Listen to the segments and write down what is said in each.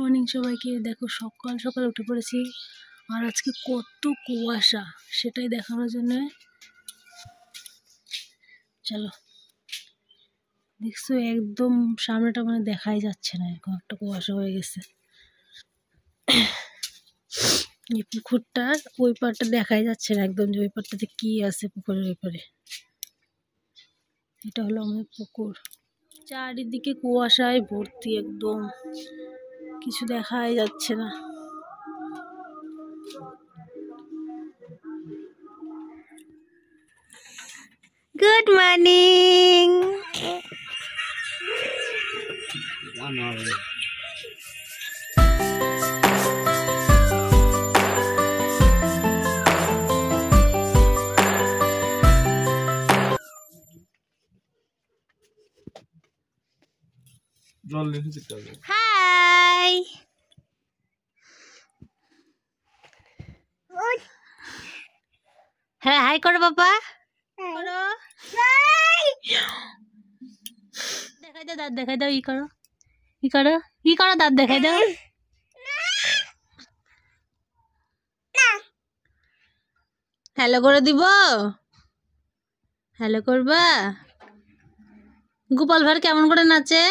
Morning সবাইকে। দেখো সকাল সকাল উঠে পড়েছি, আর আজকে কত কুয়াশা সেটাই দেখানোর জন্য চলো। দেখছো একদম সামনেটা মানে দেখাই যাচ্ছে না, এরকম একটা কুয়াশা হয়ে গেছে। এই পুকুরটার ওই পারটা দেখাই যাচ্ছে না একদম, যে ওই পারটাতে কি আছে পুকুরের ওই পারে। এটা হলো আমাদের পুকুর, চারিদিকে কুয়াশায় ভর্তি, একদম কিছু দেখাই যাচ্ছে না। Good morning. হাই, হ্যাঁ হাই করো বাবা, করো। দেখাই দাও, দাঁত দেখাই দাও, ই করো, ই করো, ই করো, দাঁত দেখাই দাও। হ্যালো করে দিব, হ্যালো করবা। গোপাল ভাঁড় কেমন করে নাচে?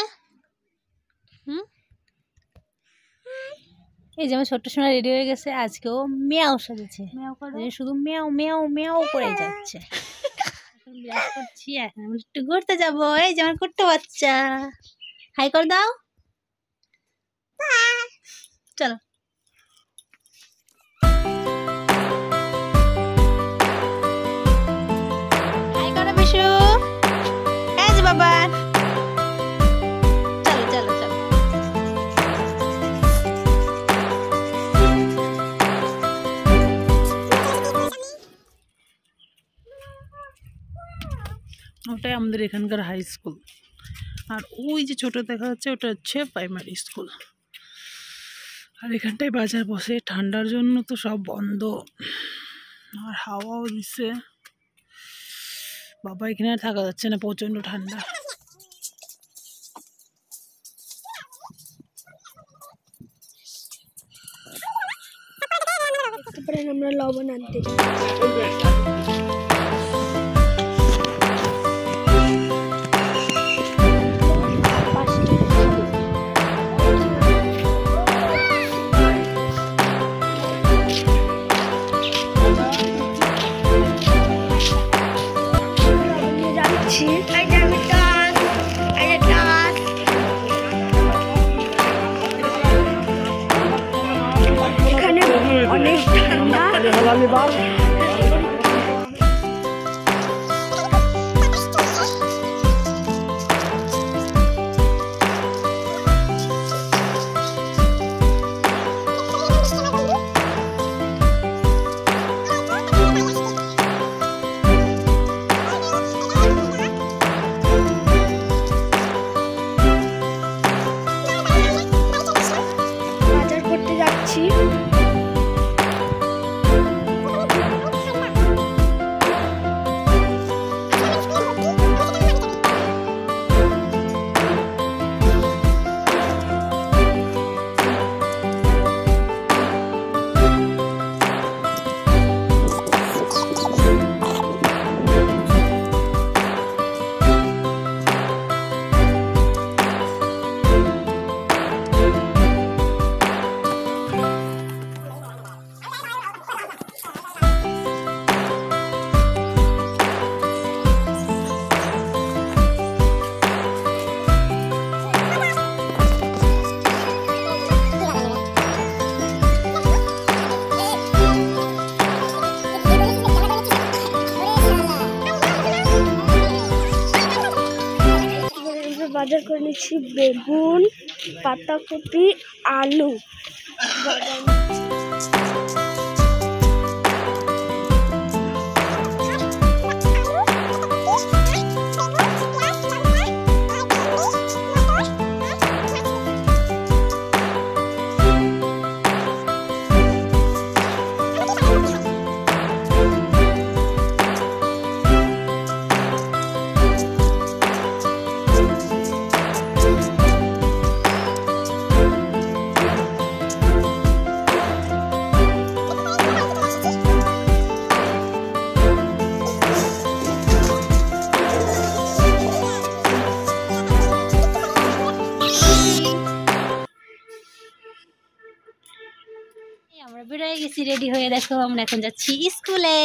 এই যে আমার ছোট্ট সোনা রেডি হয়ে গেছে, আজকেও মেয়াও সাজেছে, শুধু মেয়াও মেয়াও মেয়াও করে যাচ্ছে। এখন বিরাজ করছি, এখন আমরা একটু ঘুরতে যাবো। এই যে আমার কুট্টু বাচ্চা, হাই করে দাও, চলো। হাই করো বিশু, এই যে বাবা, চলো চলো চলো। ওটাই আমাদের এখানকার হাই স্কুল, আর ওই যে ছোট দেখা যাচ্ছে ওটা হচ্ছে প্রাইমারি স্কুল। আর এখানটায় বাজার বসে, ঠান্ডার জন্য তো সব বন্ধ, আর হাওয়াও দিচ্ছে বাবা, এখানে আর থাকা যাচ্ছে না, প্রচন্ড ঠান্ডা। আমরা লবণ আনতে অনেক ঠান্ডা। বাজার করতে যাচ্ছি। বাজার করে নিচ্ছি বেগুন, পাতাকপি, আলু। বেরোয় গেছি রেডি হয়ে, দেখো আমরা এখন যাচ্ছি স্কুলে।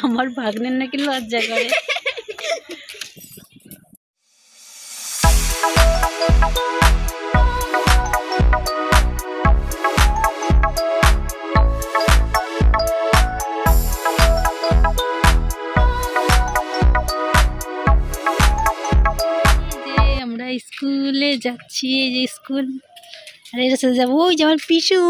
আমার ভাগ্নের নাকি লজ্জা করে। আমরা স্কুলে যাচ্ছি, এই যে স্কুল, আর এর সাথে যাবো ওই যে আমার পিসু।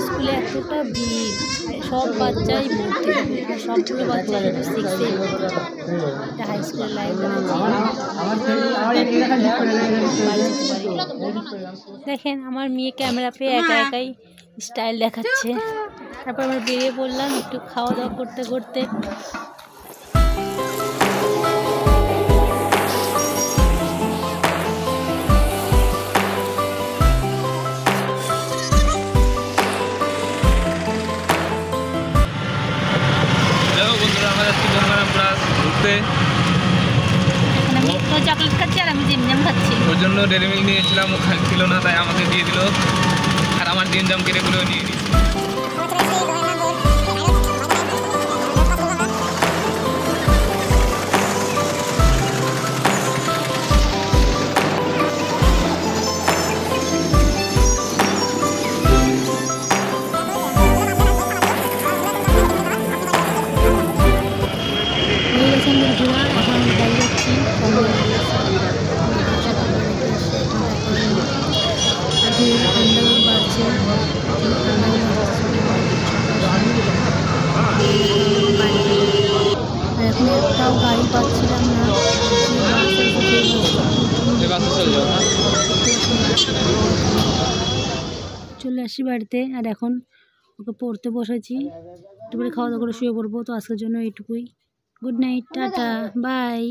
স্কুলে এতটা ভিড়, সব বাচ্চাই ভর্তি হবে, আর সবগুলো বাচ্চা শুধু 6-এ এটা হাই স্কুলের লাইব্রেরি। দেখেন আমার মেয়ে ক্যামেরা পেয়ে একা একাই স্টাইল দেখাচ্ছে। তারপর আমরা বেরিয়ে পড়লাম একটু খাওয়া দাওয়া করতে করতে। চকলেট খাচ্ছি আর আমি জিমজাম খাচ্ছি। ওর জন্য ডেরি মিল্ক নিয়েছিলাম, ওখানে ছিল না, তাই আমাকে দিয়ে দিল, আর আমার জিমজাম কেটেগুলো নিয়ে নিই। এখন একটাও গাড়ি পাচ্ছিলাম না, চলে আসি বাড়িতে। আর এখন ওকে পড়তে বসেছি, একটু করে খাওয়া দাওয়া করে শুয়ে পড়বো। তো আজকের জন্য এইটুকুই। Good night, tata, by.